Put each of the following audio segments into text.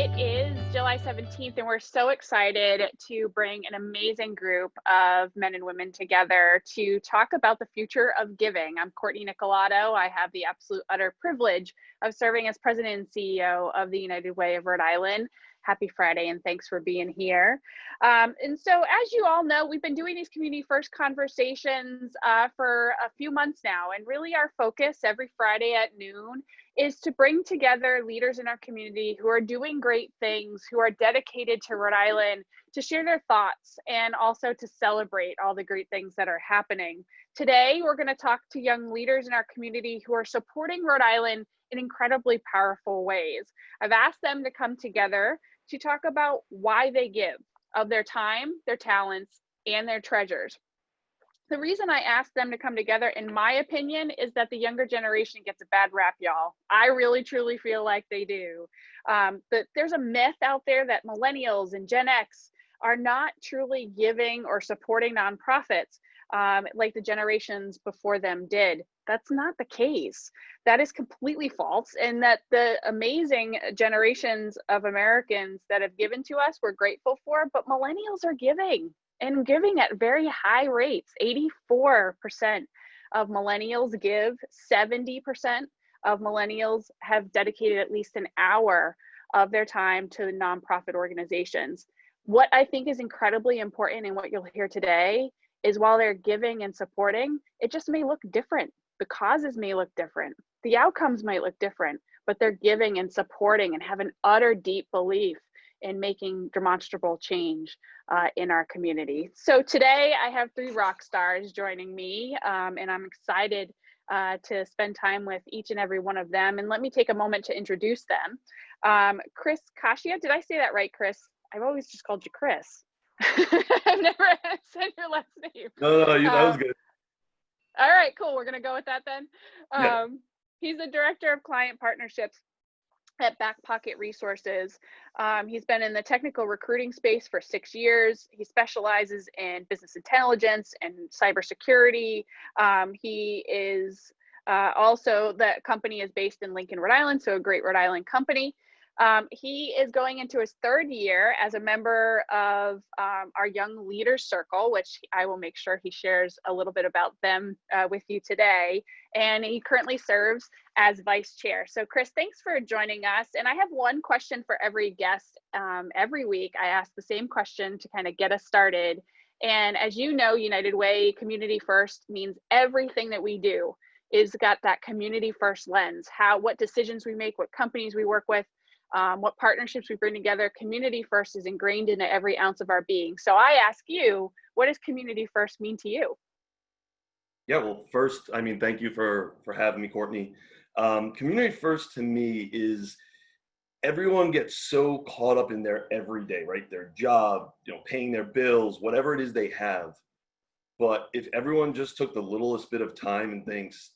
It is July 17th, and we're so excited to bring an amazing group of men and women together to talk about the future of giving. I'm Cortney Nicolato. I have the absolute utter privilege of serving as president and CEO of the United Way of Rhode Island. Happy Friday, and thanks for being here. And so, as you all know, we've been doing these community first conversations for a few months now, and really our focus every Friday at noon is to bring together leaders in our community who are doing great things, who are dedicated to Rhode Island, to share their thoughts and also to celebrate all the great things that are happening. Today, we're going to talk to young leaders in our community who are supporting Rhode Island in incredibly powerful ways. I've asked them to come together to talk about why they give of their time, their talents, and their treasures. The reason I asked them to come together, in my opinion, is that the younger generation gets a bad rap, y'all. I really, truly feel like they do. But there's a myth out there that millennials and Gen X are not truly giving or supporting nonprofits like the generations before them did. That's not the case. That is completely false. And that the amazing generations of Americans that have given to us, we're grateful for, but millennials are giving. And giving at very high rates. 84% of millennials give. 70% of millennials have dedicated at least an hour of their time to nonprofit organizations. What I think is incredibly important and what you'll hear today is while they're giving and supporting, it just may look different. The causes may look different. The outcomes might look different, but they're giving and supporting and have an utter deep belief in making demonstrable change in our community. So today I have three rock stars joining me, and I'm excited to spend time with each and every one of them. And let me take a moment to introduce them. Chris Caccia, did I say that right, Chris? I've always just called you Chris. I've never said your last name. No, that was good. All right, cool. We're gonna go with that then. Yeah. He's the director of client partnerships at Back Pocket Resources. He's been in the technical recruiting space for 6 years. He specializes in business intelligence and cybersecurity. He is also, the company is based in Lincoln, Rhode Island, so a great Rhode Island company. He is going into his third year as a member of our Young Leaders Circle, which I will make sure he shares a little bit about them with you today. And he currently serves as vice chair. So Chris, thanks for joining us. And I have one question for every guest. Every week, I ask the same question to kind of get us started. And as you know, United Way, community first means everything that we do is got that community first lens. What decisions we make, what companies we work with, what partnerships we bring together. Community first is ingrained into every ounce of our being. So I ask you, what does community first mean to you? Yeah, well, first, thank you for having me, Cortney. Community first to me is everyone gets so caught up in their everyday, right? Their job, paying their bills, whatever it is they have. But if everyone just took the littlest bit of time and thinks,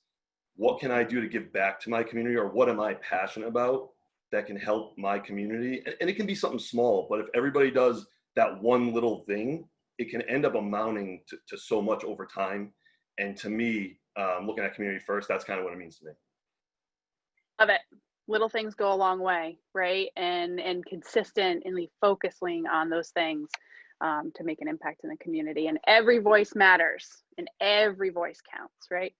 what can I do to give back to my community, or what am I passionate about that can help my community? And it can be something small, but if everybody does that one little thing, it can end up amounting to so much over time. And to me, looking at community first, that's kind of what it means to me. Love it. Little things go a long way, right? And consistently focusing on those things to make an impact in the community. And every voice matters and every voice counts, right?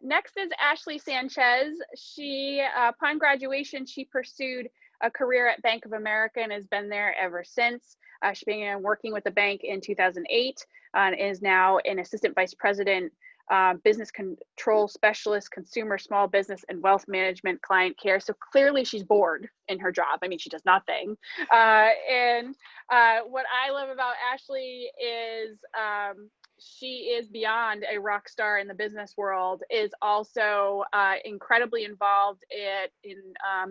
Next is Ashley Sanchez. She, upon graduation, she pursued a career at Bank of America and has been there ever since. She began working with the bank in 2008 and is now an assistant vice president, business control specialist, consumer, small business, and wealth management, client care. So clearly she's bored in her job. She does nothing. And what I love about Ashley is she is beyond a rock star in the business world, is also incredibly involved in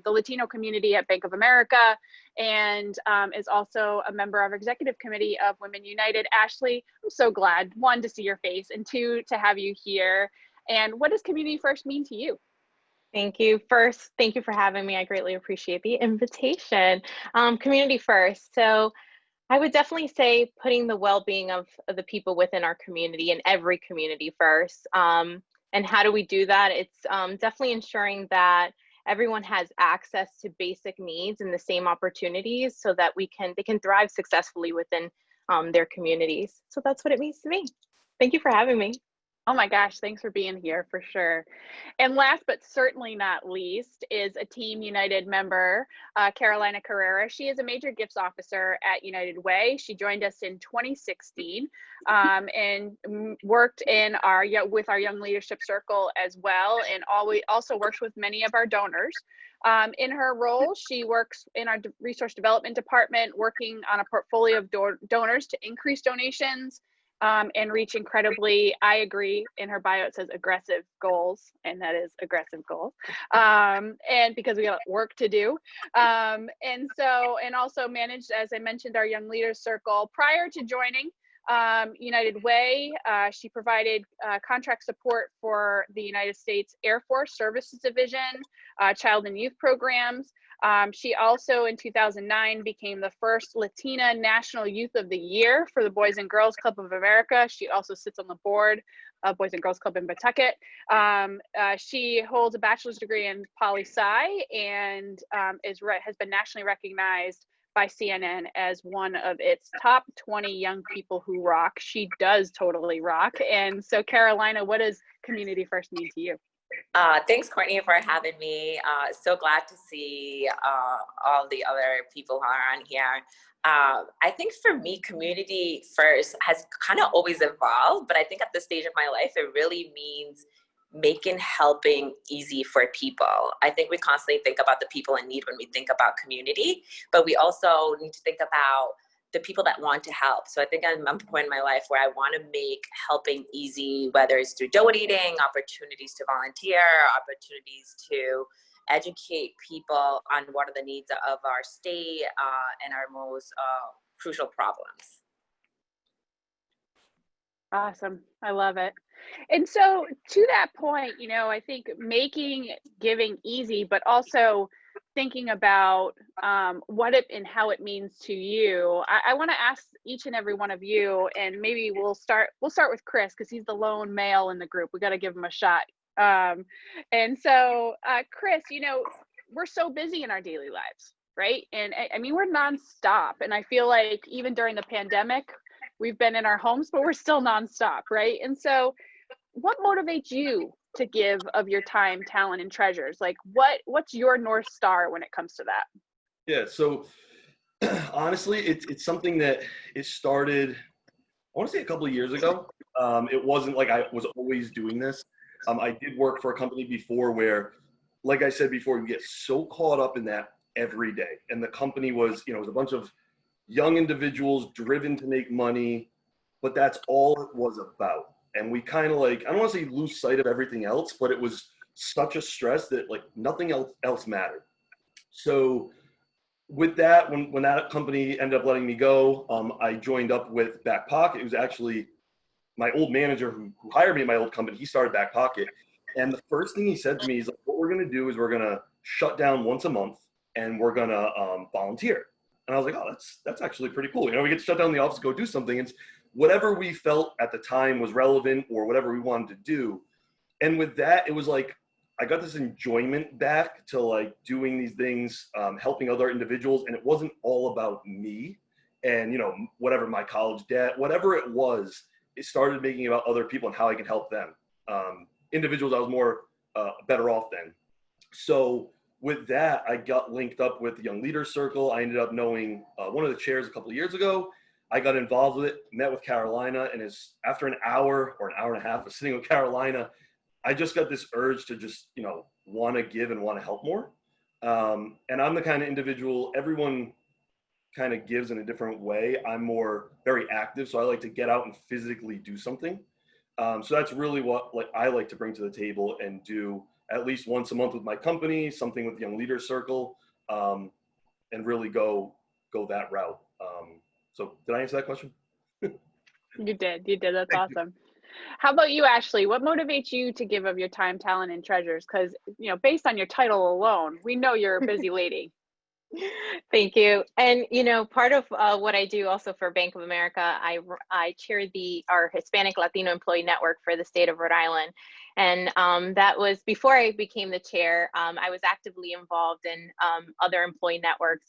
the Latino community at Bank of America, and is also a member of executive committee of Women United. Ashley, I'm so glad, one, to see your face, and two, to have you here. And what does community first mean to you? Thank you. First, thank you for having me. I greatly appreciate the invitation. Community first. So I would definitely say putting the well-being of the people within our community and every community first. And how do we do that? It's definitely ensuring that everyone has access to basic needs and the same opportunities so that they can thrive successfully within their communities. So that's what it means to me. Thank you for having me. Oh my gosh, thanks for being here for sure. And last but certainly not least is a Team United member, Carolina Correa. She is a major gifts officer at United Way. She joined us in 2016 and worked in with our Young Leadership Circle as well, and also works with many of our donors. In her role, she works in our resource development department, working on a portfolio of donors to increase donations, and reach incredibly, I agree, in her bio it says aggressive goals, and that is aggressive goals, and because we got work to do, and also managed, as I mentioned, our Young Leaders Circle. Prior to joining United Way, she provided contract support for the United States Air Force Services Division, child and youth programs. She also, in 2009, became the first Latina National Youth of the Year for the Boys and Girls Club of America. She also sits on the board of Boys and Girls Club in Pawtucket. She holds a bachelor's degree in poli-sci and has been nationally recognized by CNN as one of its top 20 young people who rock. She does totally rock. And so, Carolina, what does Community First mean to you? Thanks, Cortney, for having me. So glad to see all the other people who are on here. I think for me, Community First has kind of always evolved, but I think at this stage of my life, it really means making helping easy for people. I think we constantly think about the people in need when we think about community, but we also need to think about the people that want to help. So I think I'm at a point in my life where I want to make helping easy, whether it's through donating, opportunities to volunteer, opportunities to educate people on what are the needs of our state and our most crucial problems. Awesome. I love it. And so to that point, I think making giving easy, but also thinking about what it and how it means to you. I want to ask each and every one of you, and maybe we'll start with Chris, because he's the lone male in the group. We got to give him a shot. And so Chris, we're so busy in our daily lives, right? And I mean, we're nonstop. And I feel like even during the pandemic, we've been in our homes, but we're still nonstop, right? And so what motivates you to give of your time, talent, and treasures? Like what's your North Star when it comes to that? Yeah, so honestly, it's something that it started, I want to say a couple of years ago. It wasn't like I was always doing this. I did work for a company before where, like I said before, you get so caught up in that every day. And the company was, it was a bunch of young individuals driven to make money, but that's all it was about. And we kind of I don't want to say lose sight of everything else, but it was such a stress that nothing else mattered. So with that, when that company ended up letting me go, I joined up with Back Pocket. It was actually my old manager who hired me at my old company. He started Back Pocket. And the first thing he said to me is, what we're going to do is we're going to shut down once a month and we're going to volunteer. And I was like, oh, that's actually pretty cool. We get to shut down the office, go do something. It's whatever we felt at the time was relevant or whatever we wanted to do. And with that, it was I got this enjoyment back to doing these things, helping other individuals. And it wasn't all about me and, whatever my college debt, whatever it was, it started making it about other people and how I can help them. Individuals I was more better off than. So with that, I got linked up with the Young Leaders Circle. I ended up knowing one of the chairs a couple of years ago. I got involved with it, met with Carolina, and after an hour or an hour and a half of sitting with Carolina, I just got this urge to just, want to give and want to help more. And I'm the kind of individual, everyone kind of gives in a different way. I'm more very active, so I like to get out and physically do something. So that's really what I like to bring to the table and do at least once a month with my company, something with the Young Leaders Circle, and really go that route. So did I answer that question? You did. That's awesome. How about you, Ashley? What motivates you to give of your time, talent, and treasures? Because, based on your title alone, we know you're a busy lady. Thank you. And, part of what I do also for Bank of America, I chair our Hispanic Latino Employee Network for the state of Rhode Island. And that was before I became the chair. I was actively involved in other employee networks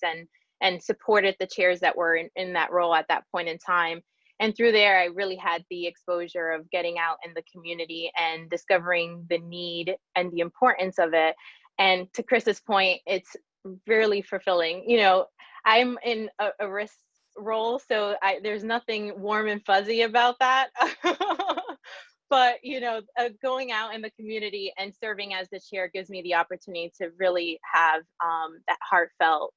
and supported the chairs that were in that role at that point in time. And through there, I really had the exposure of getting out in the community and discovering the need and the importance of it. And to Chris's point, it's really fulfilling. You know, I'm in a risk role, so there's nothing warm and fuzzy about that. But, you know, going out in the community and serving as the chair gives me the opportunity to really have that heartfelt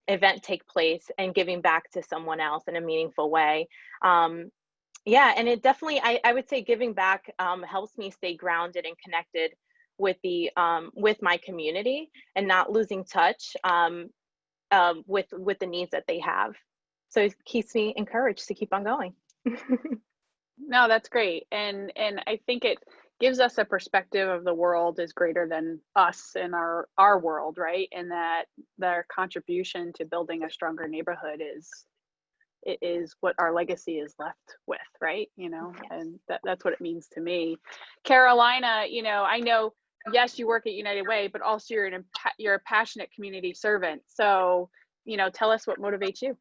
event take place and giving back to someone else in a meaningful way. Yeah, and it definitely, I would say giving back helps me stay grounded and connected with with my community and not losing touch with the needs that they have. So it keeps me encouraged to keep on going. No, that's great. And I think it gives us a perspective of the world is greater than us and our world, right? And that their contribution to building a stronger neighborhood is what our legacy is left with, right? You know, Yes. and that's what it means to me. Carolina, you know, I know, yes, you work at United Way, but also you're a passionate community servant. So, you know, tell us what motivates you.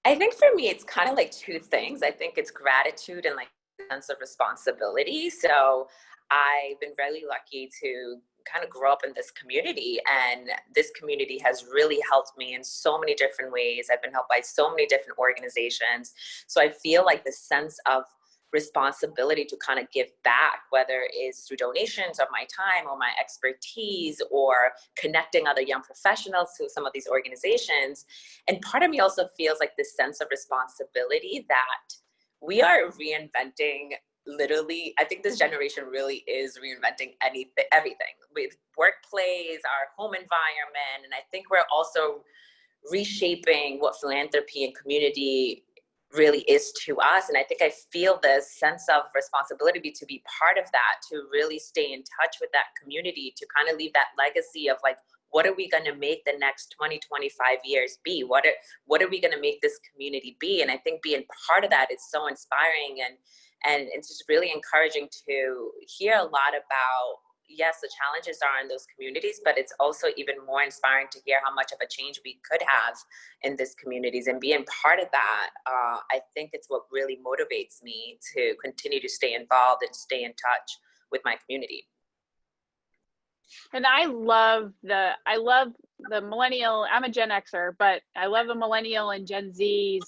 I think for me, it's kind of like two things. I think it's gratitude and like a sense of responsibility. So I've been really lucky to kind of grow up in this community, and this community has really helped me in so many different ways. I've been helped by so many different organizations. So I feel like the sense of responsibility to kind of give back, whether it's through donations of my time or my expertise or connecting other young professionals to some of these organizations. And part of me also feels like this sense of responsibility that we are reinventing. Literally, I think this generation really is reinventing everything with workplace, our home environment. And I think we're also reshaping what philanthropy and community really is to us. And I think I feel this sense of responsibility to be part of that, to really stay in touch with that community, to kind of leave that legacy of like, what are we going to make the next 20, 25 years be? What are we going to make this community be? And I think being part of that is so inspiring, and it's just really encouraging to hear a lot about, yes, the challenges are in those communities, but it's also even more inspiring to hear how much of a change we could have in these communities. And being part of that, I think it's what really motivates me to continue to stay involved and stay in touch with my community. And I love the millennial, I'm a Gen Xer, but I love the millennial and Gen Z's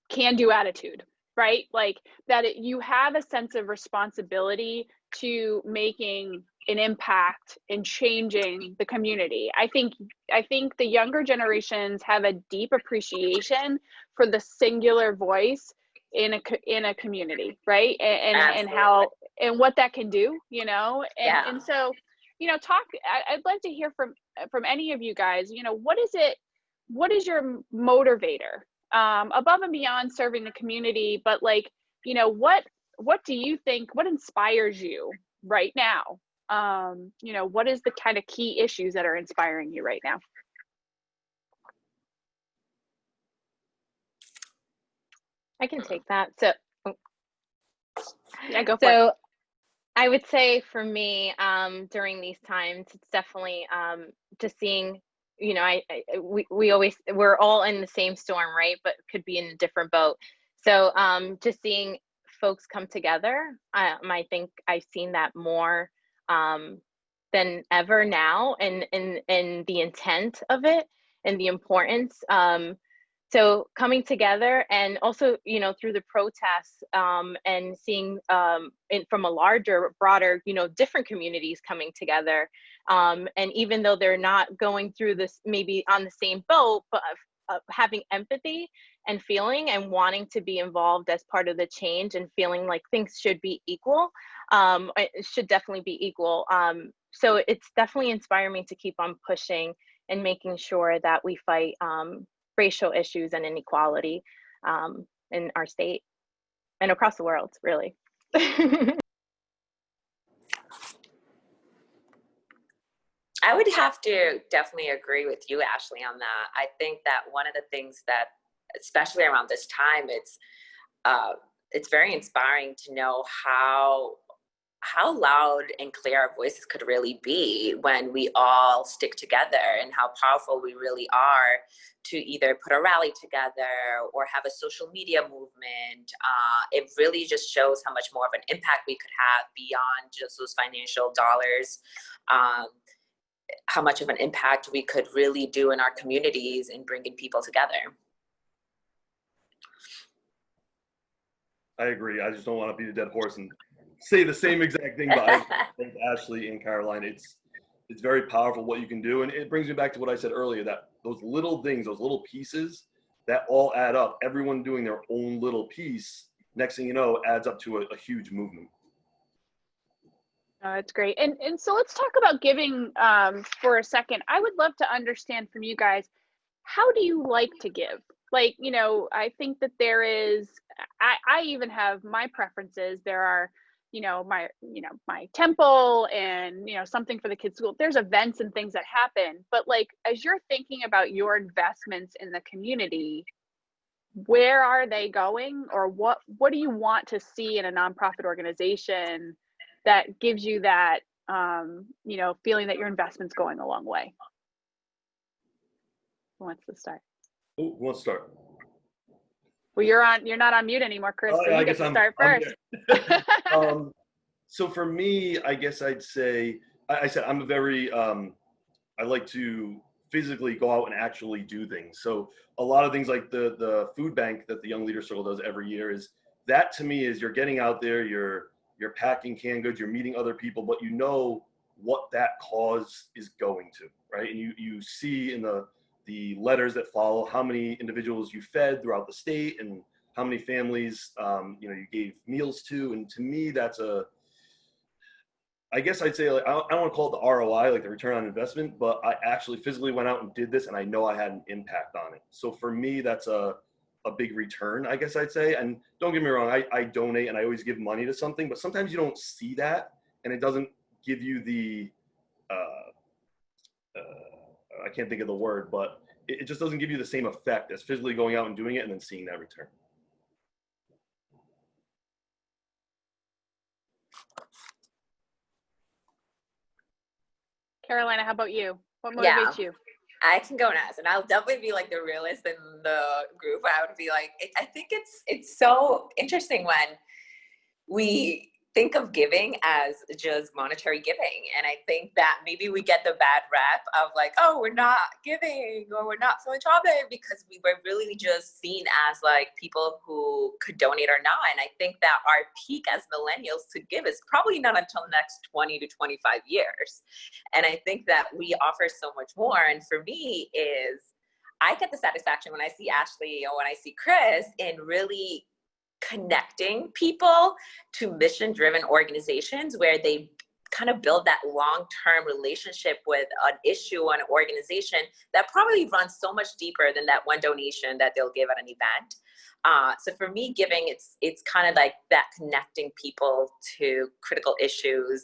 can-do attitude, right? Like that you have a sense of responsibility to making an impact in changing the community. I think the younger generations have a deep appreciation for the singular voice in a community, right? And how and what that can do, you know? And so, you know, I'd love to hear from any of you guys, you know, what is your motivator above and beyond serving the community, but like, you know, what do you think, what inspires you right now? You know, what is the kind of key issues that are inspiring you right now? I can take that. So yeah, go for it. I would say for me, during these times, it's definitely just seeing, you know, we're all in the same storm, right? But could be in a different boat. So just seeing folks come together, I think I've seen that more than ever now, and the intent of it and the importance. So coming together, and also, you know, through the protests and seeing from a larger, broader, you know, different communities coming together. And even though they're not going through this, maybe on the same boat, but having empathy and feeling and wanting to be involved as part of the change, and feeling like things should be equal. It should definitely be equal. So it's definitely inspiring me to keep on pushing and making sure that we fight racial issues and inequality in our state and across the world, really. I would have to definitely agree with you, Ashley, on that. I think that one of the things that, especially around this time, it's very inspiring to know how how loud and clear our voices could really be when we all stick together, and how powerful we really are to either put a rally together or have a social media movement. It really just shows how much more of an impact we could have beyond just those financial dollars. How much of an impact we could really do in our communities and bringing people together. I agree. I just don't want to beat a dead horse and say the same exact thing, but I think Ashley and Caroline, it's very powerful what you can do. And it brings me back to what I said earlier, that those little things, those little pieces that all add up, everyone doing their own little piece, next thing you know, adds up to a huge movement. Oh, that's great. And so let's talk about giving for a second. I would love to understand from you guys, how do you like to give? Like, you know, I think that there is, I even have my preferences. There are, my temple and, something for the kids' school. There's events and things that happen. But like, as you're thinking about your investments in the community, where are they going? Or what do you want to see in a nonprofit organization that gives you that, feeling that your investment's going a long way? Who wants to start? Who wants to start? Well, you're not on mute anymore, Chris. Oh, so yeah, you get to start first. So for me, I guess I'd say, I said I'm a very, I like to physically go out and actually do things. So a lot of things like the food bank that the Young Leader Circle does every year, is that to me is you're getting out there, you're packing canned goods, you're meeting other people, but you know what that cause is going to, right? And you see in the letters that follow how many individuals you fed throughout the state and how many families you gave meals to. And to me, that's I guess I'd say, like, I don't want to call it the ROI, like the return on investment, but I actually physically went out and did this and I know I had an impact on it. So for me, that's a big return, I guess I'd say. And don't get me wrong, I donate and I always give money to something, but sometimes you don't see that and it doesn't give you the, I can't think of the word, but it just doesn't give you the same effect as physically going out and doing it and then seeing that return. Carolina, how about you? What motivates you? I can go next, and I'll definitely be like the realist in the group. I would be like, I think it's so interesting when we think of giving as just monetary giving. And I think that maybe we get the bad rep of like, oh, we're not giving or we're not philanthropic, because we were really just seen as like people who could donate or not. And I think that our peak as millennials to give is probably not until the next 20 to 25 years. And I think that we offer so much more. And for me is, I get the satisfaction when I see Ashley or when I see Chris in really connecting people to mission-driven organizations where they kind of build that long-term relationship with an issue or an organization that probably runs so much deeper than that one donation that they'll give at an event. So for me, giving, it's kind of like that connecting people to critical issues.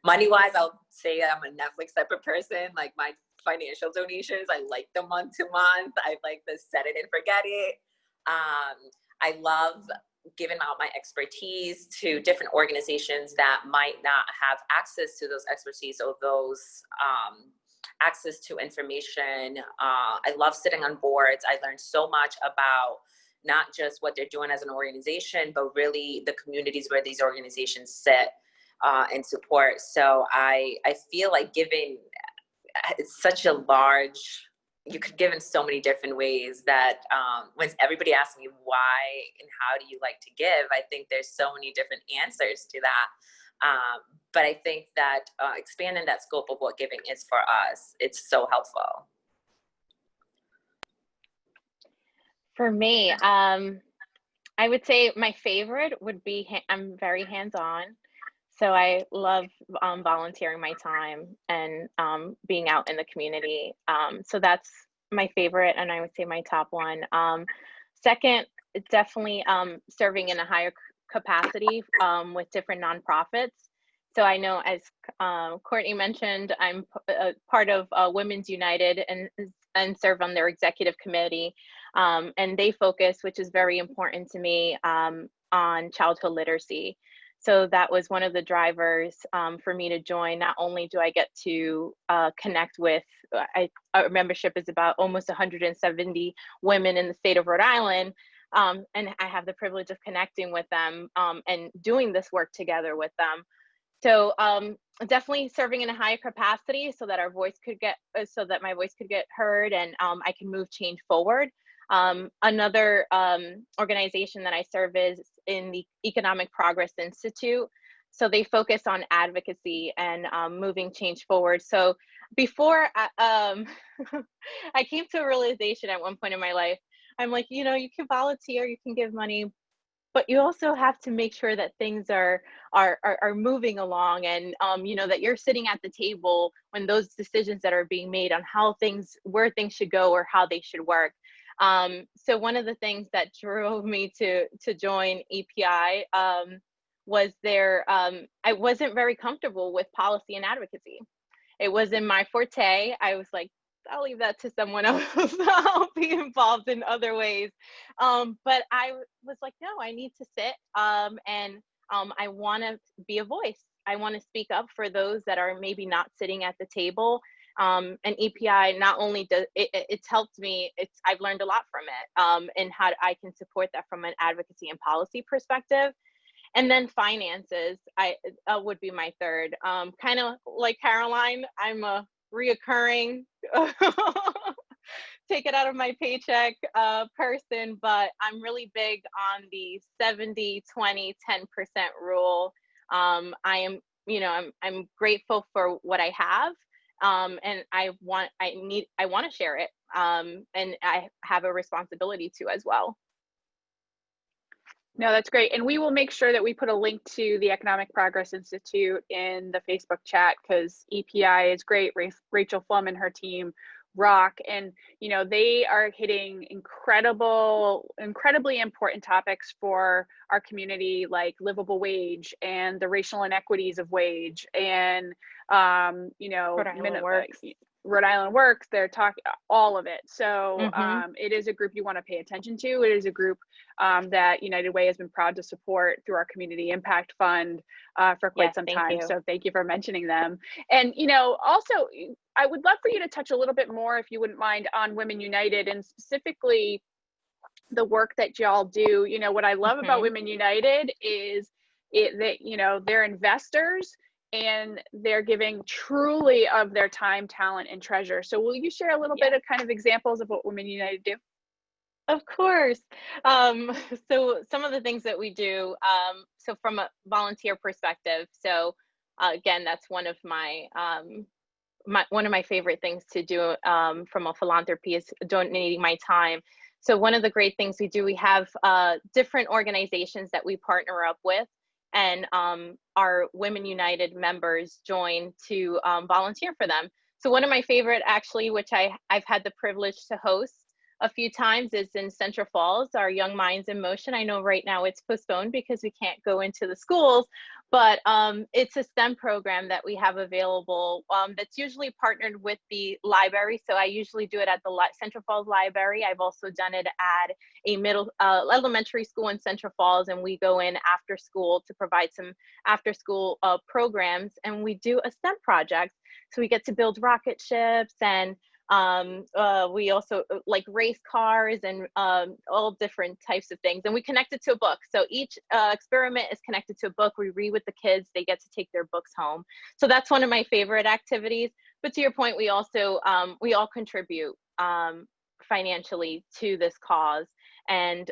Money-wise, I'll say I'm a Netflix type of person. Like my financial donations, I like them month to month. I like the set it and forget it. I love giving out my expertise to different organizations that might not have access to those expertise or those access to information. I love sitting on boards. I learned so much about not just what they're doing as an organization, but really the communities where these organizations sit and support. So I feel like giving is such a large, you could give in so many different ways that when everybody asks me why and how do you like to give, I think there's so many different answers to that. But I think that expanding that scope of what giving is for us, it's so helpful. For me, I would say my favorite would be, I'm very hands-on. So I love volunteering my time and being out in the community. So that's my favorite, and I would say my top one. Second, definitely serving in a higher capacity with different nonprofits. So I know, as Cortney mentioned, I'm part of Women's United and serve on their executive committee. And they focus, which is very important to me, on childhood literacy. So that was one of the drivers for me to join. Not only do I get to connect with, our membership is about almost 170 women in the state of Rhode Island, and I have the privilege of connecting with them and doing this work together with them. So definitely serving in a higher capacity so that our voice could get, so that my voice could get heard, and I can move change forward. Another organization that I serve is in the Economic Progress Institute. So they focus on advocacy and moving change forward. So before I came to a realization at one point in my life, I'm like, you know, you can volunteer, you can give money, but you also have to make sure that things are moving along, and you know, that you're sitting at the table when those decisions that are being made on how things, where things should go or how they should work. So one of the things that drove me to join EPI was I wasn't very comfortable with policy and advocacy. It wasn't my forte. I was like, I'll leave that to someone else. I'll be involved in other ways. But I was like, no, I need to sit and I want to be a voice. I want to speak up for those that are maybe not sitting at the table. And EPI not only does it's helped me, I've learned a lot from it, and how I can support that from an advocacy and policy perspective. And then finances, I would be my third. Kind of like Caroline, I'm a reoccurring take it out of my paycheck person, but I'm really big on the 70, 20, 10% rule. I am, you know, I'm grateful for what I have. And I want to share it. And I have a responsibility to as well. No, that's great. And we will make sure that we put a link to the Economic Progress Institute in the Facebook chat, because EPI is great. Rachel Flum and her team rock. And, you know, they are hitting incredibly important topics for our community, like livable wage and the racial inequities of wage, and, you know, Rhode Island Works, they're talking all of it. So it is a group you want to pay attention to. It is a group that United Way has been proud to support through our Community Impact Fund for quite some time. So thank you for mentioning them. And, you know, also, I would love for you to touch a little bit more, if you wouldn't mind, on Women United, and specifically the work that y'all do. You know, what I love about Women United is that, you know, they're investors, and they're giving truly of their time, talent, and treasure. So will you share a little bit of kind of examples of what Women United do? Of course. So some of the things that we do, so from a volunteer perspective, so again, that's one of my favorite things to do from a philanthropy, is donating my time. So one of the great things we do, we have different organizations that we partner up with, and our Women United members join to volunteer for them. So one of my favorite, actually, which I've had the privilege to host a few times, is in Central Falls, our Young Minds in Motion. I know right now it's postponed because we can't go into the schools, but it's a STEM program that we have available that's usually partnered with the library. So I usually do it at the Central Falls Library. I've also done it at a elementary school in Central Falls, and we go in after school to provide some after school programs, and we do a STEM project. So we get to build rocket ships, and we also like race cars, and all different types of things, and we connect it to a book. So each experiment is connected to a book. We read with the kids, they get to take their books home. So that's one of my favorite activities. But to your point, we also we all contribute financially to this cause, and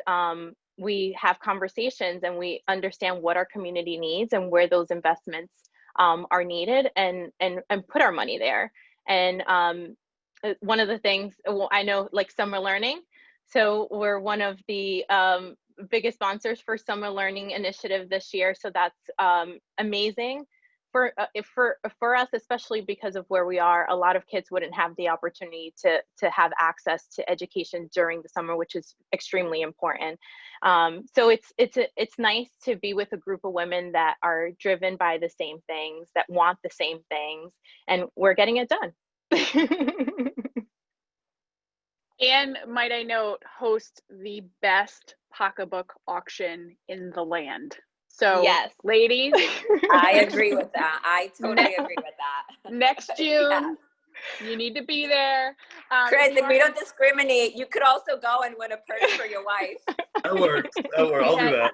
we have conversations, and we understand what our community needs and where those investments are needed, and put our money there. And one of the things, well, I know, like Summer Learning. So we're one of the biggest sponsors for Summer Learning Initiative this year. So that's amazing for us, especially because of where we are. A lot of kids wouldn't have the opportunity to have access to education during the summer, which is extremely important. So it's nice to be with a group of women that are driven by the same things, that want the same things, and we're getting it done. And might I note, host the best pocketbook auction in the land. So Yes. ladies, I agree with that. I totally agree with that. next June, Yeah. you need to be there. Chris, and we don't discriminate. You could also go and win a purse for your wife. That works. That works. I'll do that.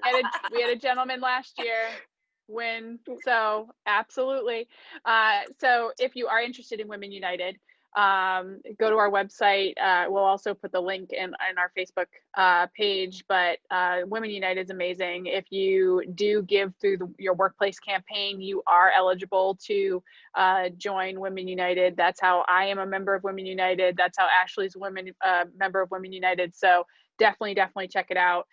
We had a gentleman last year win, so absolutely. So if you are interested in Women United, go to our website. We'll also put the link in our Facebook page, but Women United is amazing. If you do give through your workplace campaign, you are eligible to join Women United. That's how I am a member of Women United. That's how Ashley's member of Women United. So definitely check it out.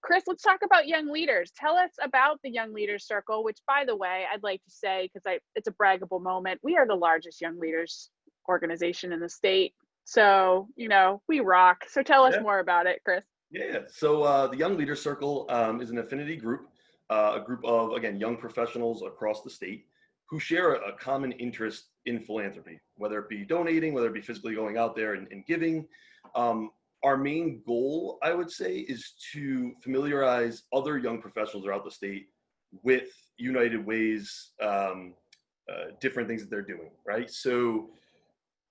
Chris, let's talk about young leaders. Tell us about the Young Leaders Circle, which, by the way, I'd like to say, because it's a braggable moment, we are the largest young leaders organization in the state. So, we rock. So tell us more about it, Chris. Yeah. So the Young Leaders Circle is an affinity group, a group of, again, young professionals across the state who share a common interest in philanthropy, whether it be donating, whether it be physically going out there and giving. Our main goal, I would say, is to familiarize other young professionals throughout the state with United Way's different things that they're doing, right? So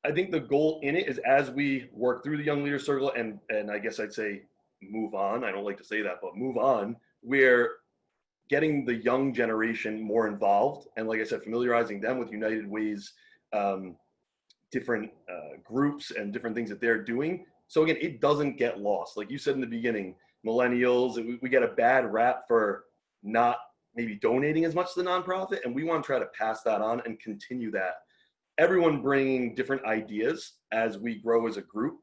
I think the goal in it is, as we work through the Young Leaders Circle and I guess I'd say move on, I don't like to say that, but move on, we're getting the young generation more involved. And like I said, familiarizing them with United Way's different groups and different things that they're doing. So again, it doesn't get lost. Like you said in the beginning, millennials, we get a bad rap for not maybe donating as much to the nonprofit, and we want to try to pass that on and continue that. Everyone bringing different ideas as we grow as a group.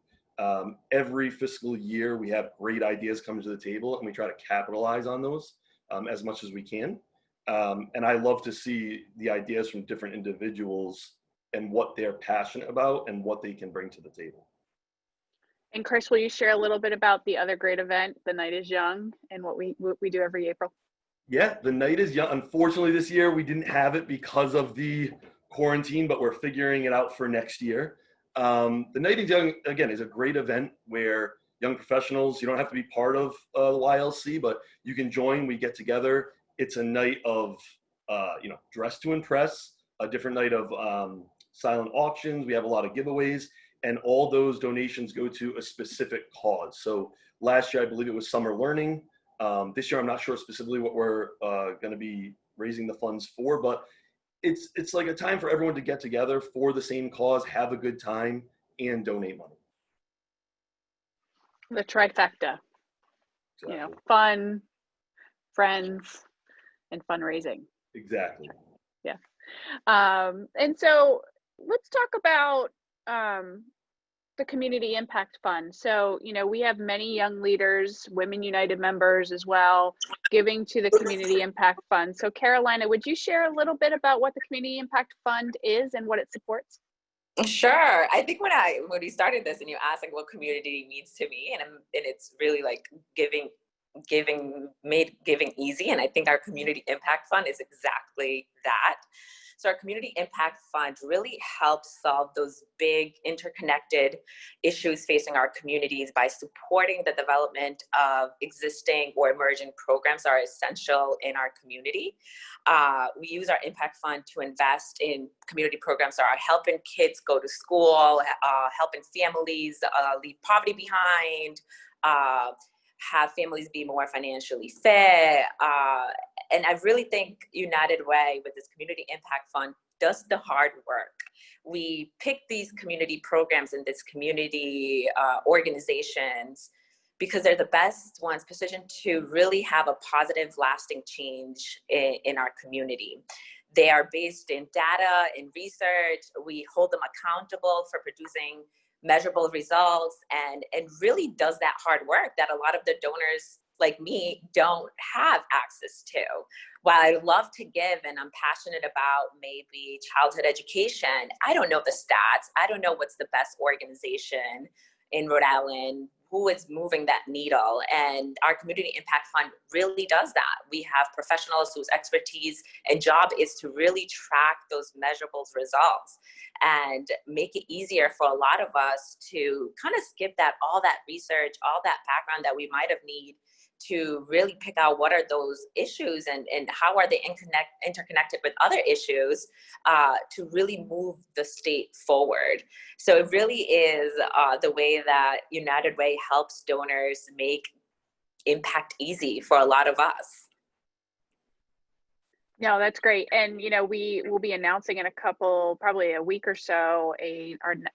Every fiscal year, we have great ideas coming to the table, and we try to capitalize on those as much as we can. And I love to see the ideas from different individuals and what they're passionate about and what they can bring to the table. And Chris, will you share a little bit about the other great event, The Night is Young, and what we do every April? Yeah, The Night is Young. Unfortunately, this year we didn't have it because of the quarantine, but we're figuring it out for next year. The Night is Young, again, is a great event where young professionals, you don't have to be part of the YLC, but you can join. We get together. It's a night of, dress to impress, a different night of silent auctions. We have a lot of giveaways, and all those donations go to a specific cause. So last year, I believe it was summer learning. This year, I'm not sure specifically what we're going to be raising the funds for, but it's like a time for everyone to get together for the same cause, have a good time, and donate money. The trifecta. Exactly. Fun, friends, and fundraising. Exactly. Yeah. And so let's talk about the Community Impact Fund. So, we have many young leaders, Women United members as well, giving to the Community Impact Fund. So Carolina, would you share a little bit about what the Community Impact Fund is and what it supports? Sure. I think when we started this and you asked like what community means to me, and it's really like made giving easy. And I think our Community Impact Fund is exactly that. So our Community Impact Fund really helps solve those big interconnected issues facing our communities by supporting the development of existing or emerging programs that are essential in our community. We use our Impact Fund to invest in community programs that are helping kids go to school, helping families leave poverty behind, have families be more financially fit. And I really think United Way with this Community Impact Fund does the hard work. We pick these community programs and these community organizations because they're the best ones positioned to really have a positive, lasting change in our community. They are based in data, in research. We hold them accountable for producing measurable results and really does that hard work that a lot of the donors like me don't have access to. While I love to give and I'm passionate about maybe childhood education, I don't know the stats. I don't know what's the best organization in Rhode Island, who is moving that needle. And our Community Impact Fund really does that. We have professionals whose expertise and job is to really track those measurable results and make it easier for a lot of us to kind of skip all that research, all that background that we might have to really pick out what are those issues and how are they interconnected with other issues to really move the state forward. So it really is the way that United Way helps donors make impact easy for a lot of us. No, that's great. And, we will be announcing in probably a week or so,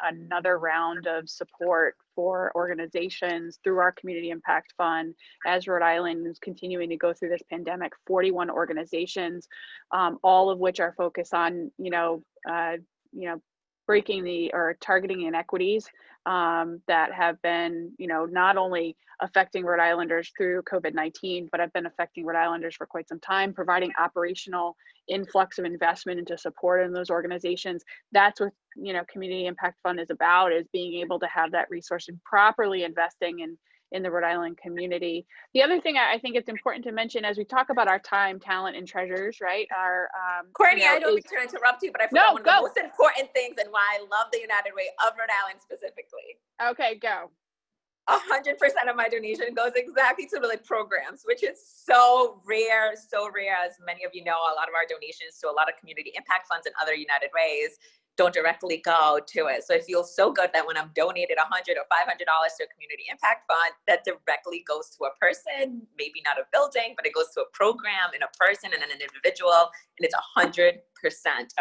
another round of support for organizations through our Community Impact Fund. As Rhode Island is continuing to go through this pandemic, 41 organizations, all of which are focused on, breaking or targeting inequities that have been, not only affecting Rhode Islanders through COVID-19, but have been affecting Rhode Islanders for quite some time, providing operational influx of investment into support in those organizations. That's what, Community Impact Fund is about, is being able to have that resource and properly investing in the Rhode Island community. The other thing I think it's important to mention as we talk about our time, talent, and treasures, right? Courtney, I don't mean to interrupt you, but I forgot one of the most important things and why I love the United Way of Rhode Island specifically. Okay, go. 100% of my donation goes exactly to the programs, which is so rare. As many of you know, a lot of our donations to a lot of community impact funds and other United Ways don't directly go to it. So it feels so good that when I'm donated $100 or $500 to a community impact fund, that directly goes to a person, maybe not a building, but it goes to a program and a person and an individual, and it's 100%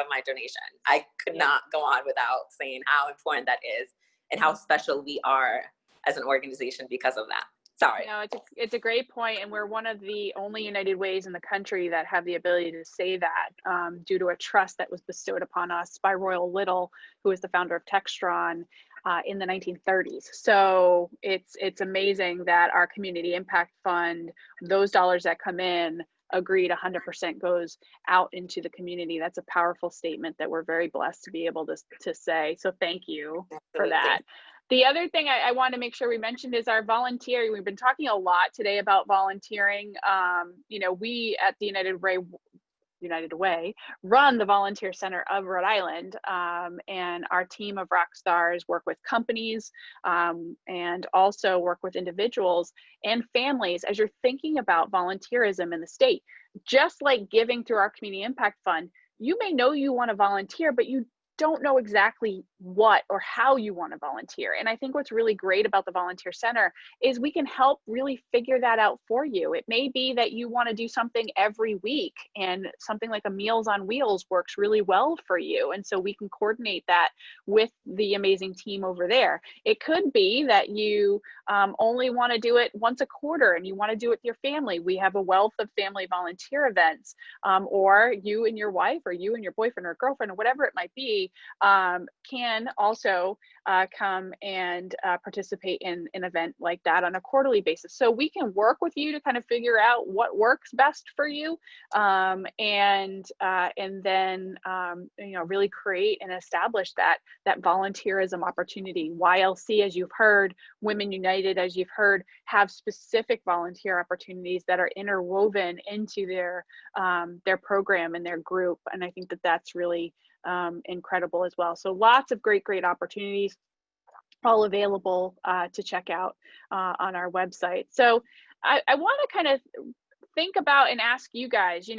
of my donation. I could not go on without saying how important that is and how special we are as an organization because of that. Sorry. No, it's a great point, and we're one of the only United Ways in the country that have the ability to say that due to a trust that was bestowed upon us by Royal Little, who is the founder of Textron in the 1930s. So it's amazing that our Community Impact Fund, those dollars that come in, agreed 100% goes out into the community. That's a powerful statement that we're very blessed to be able to say. So thank you for that. The other thing I want to make sure we mentioned is our volunteering. We've been talking a lot today about volunteering. We at the United Way run the Volunteer Center of Rhode Island, and our team of rock stars work with companies and also work with individuals and families as you're thinking about volunteerism in the state. Just like giving through our Community Impact Fund, you may know you want to volunteer, but you don't know exactly what or how you want to volunteer. And I think what's really great about the Volunteer Center is we can help really figure that out for you. It may be that you want to do something every week, and something like a Meals on Wheels works really well for you. And so we can coordinate that with the amazing team over there. It could be that you only want to do it once a quarter and you want to do it with your family. We have a wealth of family volunteer events, or you and your wife, or you and your boyfriend or girlfriend, or whatever it might be, can also come and participate in an event like that on a quarterly basis. So we can work with you to kind of figure out what works best for you, and then really create and establish that volunteerism opportunity. YLC, as you've heard, Women United, as you've heard, have specific volunteer opportunities that are interwoven into their program and their group, and I think that that's really incredible as well. So lots of great opportunities, all available to check out on our website. So I want to kind of think about and ask you guys,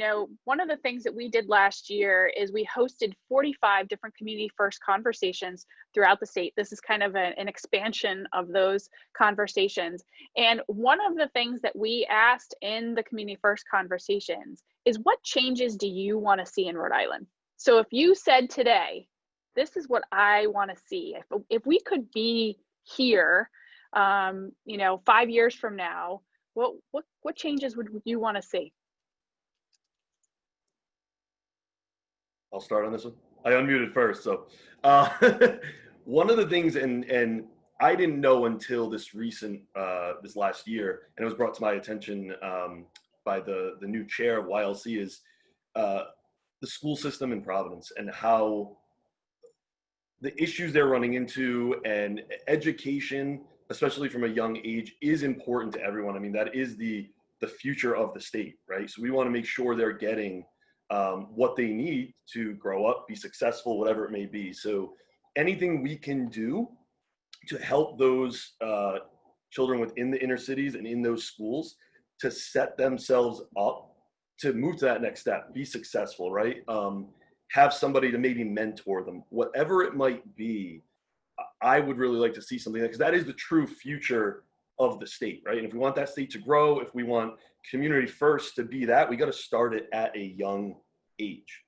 one of the things that we did last year is we hosted 45 different community first conversations throughout the state. This is kind of an expansion of those conversations. And one of the things that we asked in the community first conversations is, what changes do you want to see in Rhode Island? So if you said today, this is what I want to see, if we could be here, 5 years from now, what changes would you want to see? I'll start on this one. I unmuted first. So one of the things, and I didn't know until this last year, and it was brought to my attention by the new chair of YLC, is the school system in Providence and how the issues they're running into, and education, especially from a young age, is important to everyone. I mean, that is the future of the state, right? So we want to make sure they're getting what they need to grow up, be successful, whatever it may be. So anything we can do to help those children within the inner cities and in those schools to set themselves up to move to that next step, be successful, right? Have somebody to maybe mentor them, whatever it might be. I would really like to see something because that is the true future of the state, right? And if we want that state to grow, if we want community first to be that, we got to start it at a young age.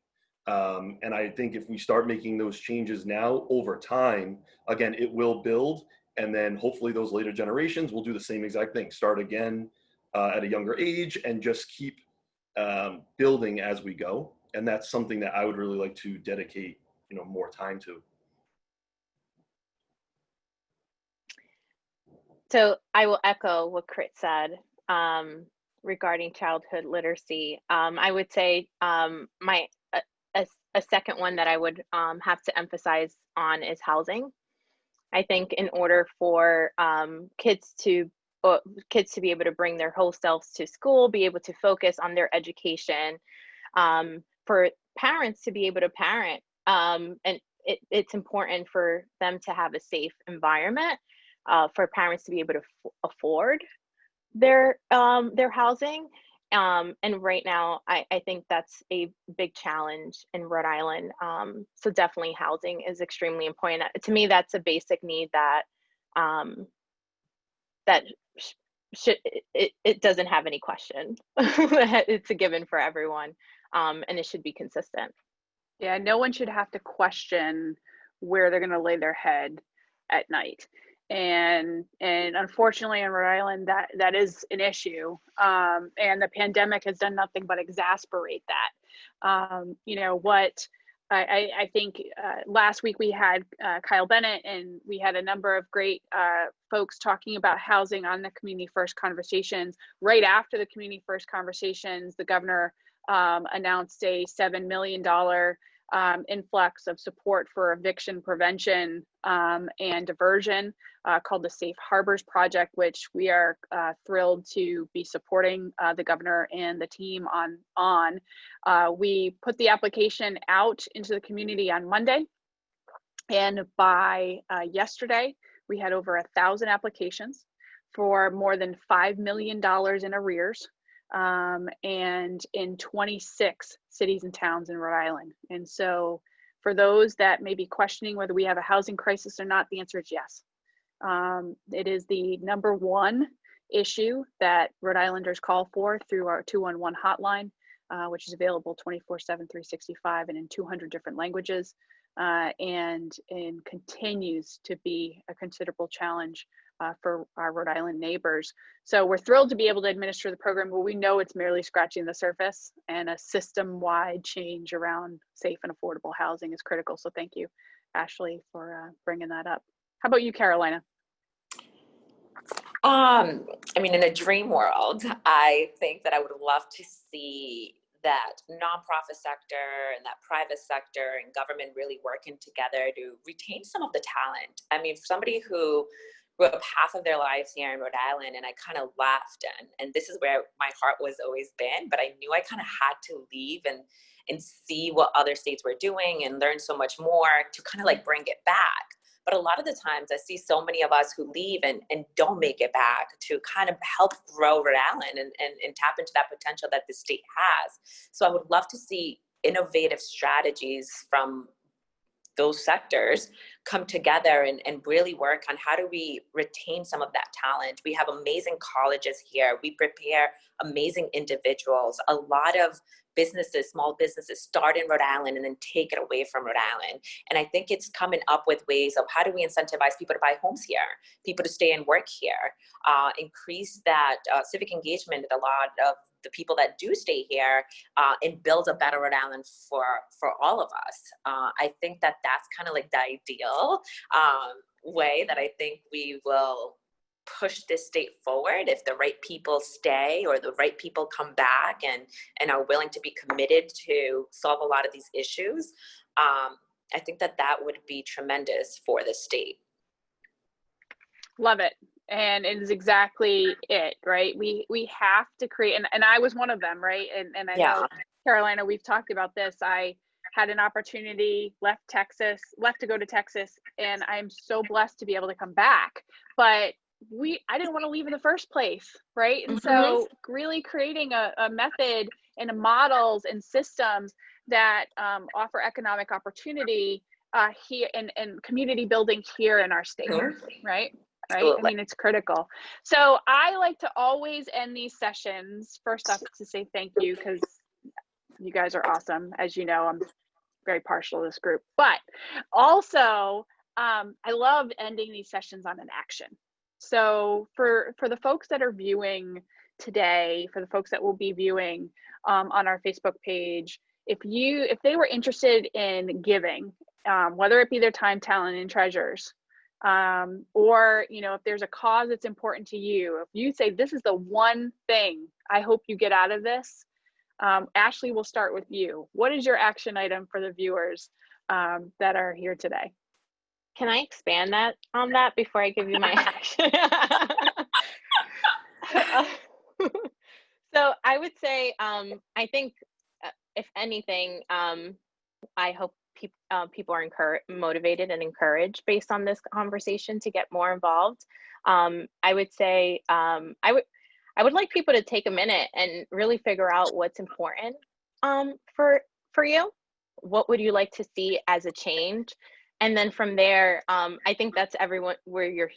And I think if we start making those changes now over time, again, it will build. And then hopefully those later generations will do the same exact thing, start again at a younger age and just keep building as we go. And that's something that I would really like to dedicate, more time to. So I will echo what Crit said regarding childhood literacy. I would say a second one that I would have to emphasize on is housing. I think in order for kids to be able to bring their whole selves to school, be able to focus on their education, for parents to be able to parent, and it's important for them to have a safe environment, for parents to be able to afford their housing. And right now, I think that's a big challenge in Rhode Island. So definitely housing is extremely important. To me, that's a basic need that it doesn't have any question. It's a given for everyone, and it should be consistent. Yeah, no one should have to question where they're going to lay their head at night. And unfortunately in Rhode Island that is an issue, and the pandemic has done nothing but exacerbate that. What I think last week we had Kyle Bennett, and we had a number of great folks talking about housing on the Community First Conversations. Right after the Community First Conversations, the governor announced a $7 million influx of support for eviction prevention and diversion, called the Safe Harbors Project, which we are thrilled to be supporting the governor and the team on. We put the application out into the community on Monday, and by yesterday, we had over 1,000 applications for more than $5 million in arrears, and in 26 cities and towns in Rhode Island. And so for those that may be questioning whether we have a housing crisis or not, the answer is yes. It is the number one issue that Rhode Islanders call for through our 211 hotline, which is available 24/7, 365, and in 200 different languages, and continues to be a considerable challenge for our Rhode Island neighbors. So we're thrilled to be able to administer the program, but we know it's merely scratching the surface, and a system-wide change around safe and affordable housing is critical. So thank you, Ashley, for bringing that up. How about you, Carolina? In a dream world, I think that I would love to see that nonprofit sector and that private sector and government really working together to retain some of the talent. I mean, somebody who grew up half of their lives here in Rhode Island, and I kind of laughed, and this is where my heart was always been, but I knew I kind of had to leave and see what other states were doing and learn so much more to kind of like bring it back. But a lot of the times I see so many of us who leave and don't make it back to kind of help grow Rhode Island and tap into that potential that the state has. So I would love to see innovative strategies from those sectors come together and really work on how do we retain some of that talent. We have amazing colleges here. We prepare amazing individuals. A lot of businesses, small businesses start in Rhode Island and then take it away from Rhode Island. And I think it's coming up with ways of how do we incentivize people to buy homes here, people to stay and work here, increase that civic engagement with a lot of the people that do stay here, and build a better Rhode Island for all of us. I think that that's kind of like the ideal way that I think we will push this state forward if the right people stay or the right people come back and are willing to be committed to solve a lot of these issues. I think that would be tremendous for the state. Love it. And it is exactly it, right? We have to create, and I was one of them, right? And I know, Carolina, we've talked about this. I had an opportunity, left to go to Texas, and I'm so blessed to be able to come back. But I didn't want to leave in the first place, right? And so really creating a method and models and systems that offer economic opportunity here and community building here in our state, right? Right. I mean, it's critical. So I like to always end these sessions, first off, to say thank you, because you guys are awesome. As you know, I'm very partial to this group, but also I love ending these sessions on an action. So for the folks that are viewing today, for the folks that will be viewing on our Facebook page, if they were interested in giving, whether it be their time, talent, and treasures, or if there's a cause that's important to you, if you say this is the one thing I hope you get out of this, Ashley, we'll start with you. What is your action item for the viewers that are here today? Can I expand on that before I give you my action? So I would say, I think, if anything, I hope people are motivated and encouraged based on this conversation to get more involved. I would say, I would like people to take a minute and really figure out what's important for you. What would you like to see as a change? And then from there, I think that's everyone where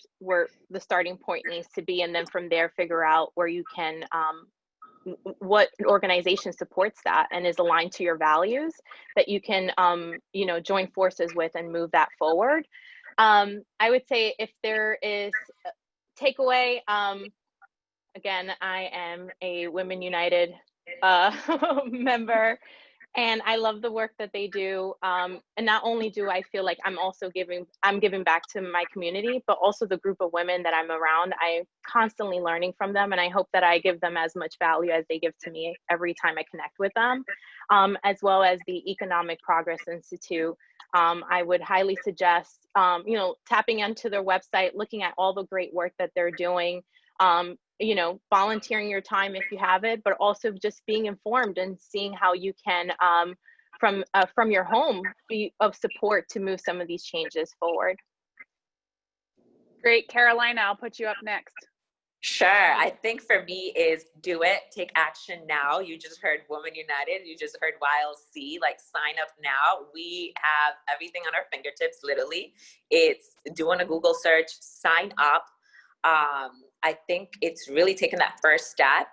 the starting point needs to be. And then from there, figure out where you can, what organization supports that and is aligned to your values that you can, join forces with and move that forward. I would say if there is a takeaway, again, I am a Women United member, and I love the work that they do. And not only do I feel like I'm giving back to my community, but also the group of women that I'm around. I'm constantly learning from them, and I hope that I give them as much value as they give to me every time I connect with them, as well as the Economic Progress Institute. I would highly suggest, tapping into their website, looking at all the great work that they're doing, volunteering your time if you have it, but also just being informed and seeing how you can, from your home, be of support to move some of these changes forward. Great. Carolina, I'll put you up next. Sure. I think for me is do it, take action now. You just heard Women United. You just heard YLC, like sign up now. We have everything on our fingertips, literally. It's doing a Google search, sign up. I think it's really taking that first step.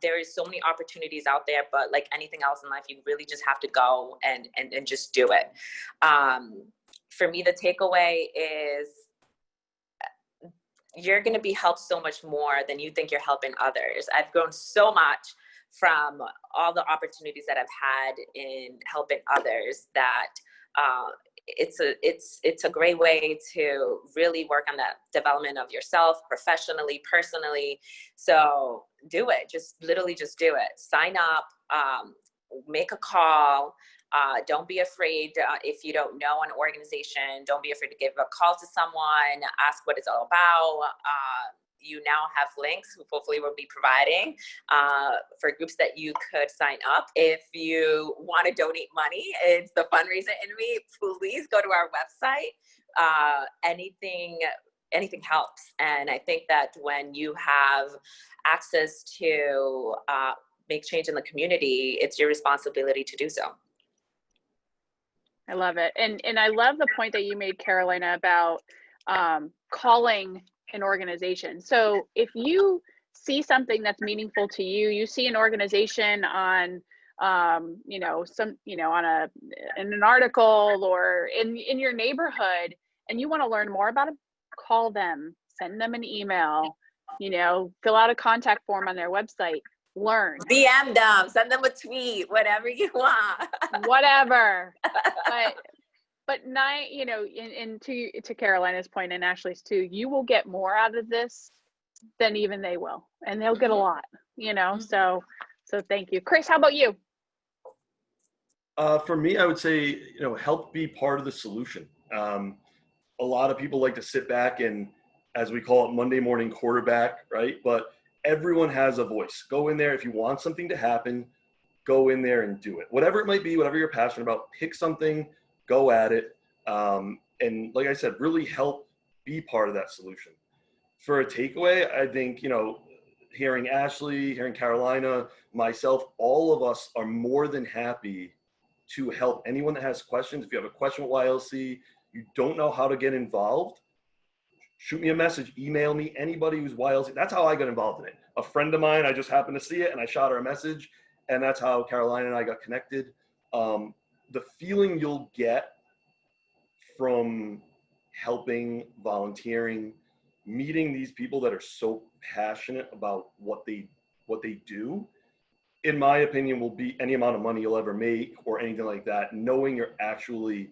There is so many opportunities out there, but like anything else in life, you really just have to go and just do it. For me, the takeaway is you're going to be helped so much more than you think you're helping others. I've grown so much from all the opportunities that I've had in helping others that it's a great way to really work on that development of yourself professionally, personally. So do it. Just literally just do it. Sign up, make a call. Don't be afraid if you don't know an organization. Don't be afraid to give a call to someone, ask what it's all about. You now have links, hopefully we'll be providing for groups that you could sign up. If you want to donate money, it's the fundraiser in me, please go to our website. Anything helps. And I think that when you have access to make change in the community, it's your responsibility to do so. I love it. And I love the point that you made, Carolina, about calling an organization. So if you see something that's meaningful to you, you see an organization on, on in an article or in your neighborhood, and you want to learn more about it, call them, send them an email, fill out a contact form on their website, learn. DM them, send them a tweet, whatever you want. Whatever. But and to Carolina's point and Ashley's too, you will get more out of this than even they will, and they'll get a lot, so thank you. Chris, how about you? For me, I would say, help be part of the solution. A lot of people like to sit back and, as we call it, Monday morning quarterback, right? But everyone has a voice. Go in there. If you want something to happen, go in there and do it. Whatever it might be, whatever you're passionate about, pick something, go at it. And like I said, really help be part of that solution. for a takeaway, I think, hearing Ashley, hearing Carolina, myself, all of us are more than happy to help anyone that has questions. If you have a question with YLC, you don't know how to get involved, shoot me a message, email me, anybody who's YLC. That's how I got involved in it. A friend of mine, I just happened to see it and I shot her a message, and that's how Carolina and I got connected. The feeling you'll get from helping, volunteering, meeting these people that are so passionate about what they do, in my opinion, will be any amount of money you'll ever make or anything like that. Knowing you're actually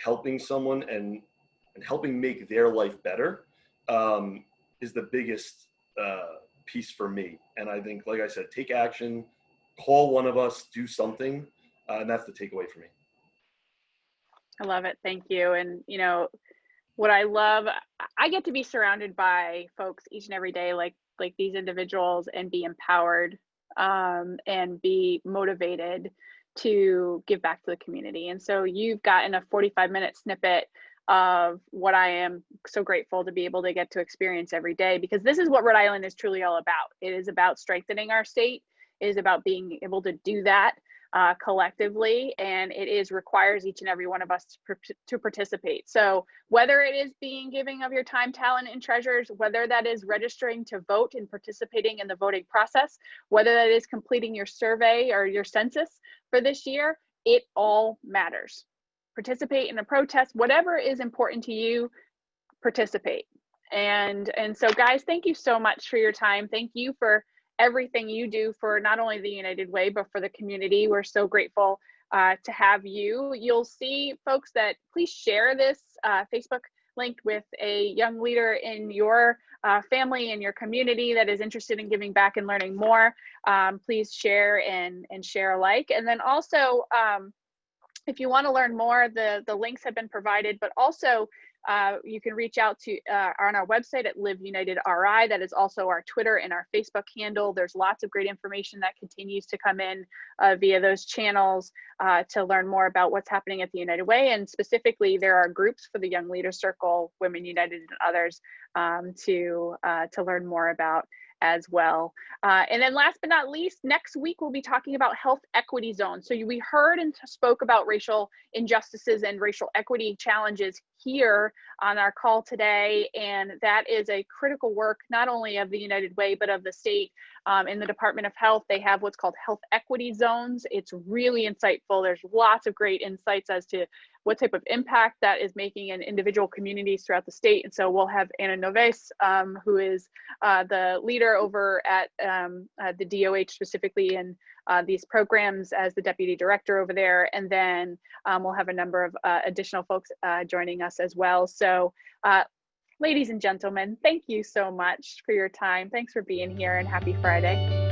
helping someone and helping make their life better is the biggest piece for me. And I think, like I said, take action, call one of us, do something, and that's the takeaway for me. I love it. Thank you. And what I love, I get to be surrounded by folks each and every day, like these individuals, and be empowered and be motivated to give back to the community. And so you've gotten a 45-minute snippet of what I am so grateful to be able to get to experience every day, because this is what Rhode Island is truly all about. It is about strengthening our state. It is about being able to do that collectively, and it requires each and every one of us to participate. So whether it is being giving of your time, talent, and treasures, whether that is registering to vote and participating in the voting process, whether that is completing your survey or your census for this year, it all matters. Participate in a protest, whatever is important to you, participate. And so guys, thank you so much for your time. Thank you for everything you do for not only the United Way, but for the community. We're so grateful to have you. You'll see, folks, that please share this Facebook link with a young leader in your family and your community that is interested in giving back and learning more. Please share and share alike. And then also, if you want to learn more, the links have been provided, but also you can reach out to on our website at Live United RI. That is also our Twitter and our Facebook handle. There's lots of great information that continues to come in via those channels to learn more about what's happening at the United Way. And specifically, there are groups for the Young Leaders Circle, Women United, and others to learn more about as well. And then last but not least, next week we'll be talking about health equity zones. So we heard and spoke about racial injustices and racial equity challenges here on our call today. And that is a critical work, not only of the United Way, but of the state. In the Department of Health, they have what's called health equity zones. It's really insightful. There's lots of great insights as to what type of impact that is making in individual communities throughout the state. And so we'll have Anna Noves, who is the leader over at the DOH, specifically in these programs, as the deputy director over there. And then we'll have a number of additional folks joining us as well. So ladies and gentlemen, thank you so much for your time. Thanks for being here, and happy Friday.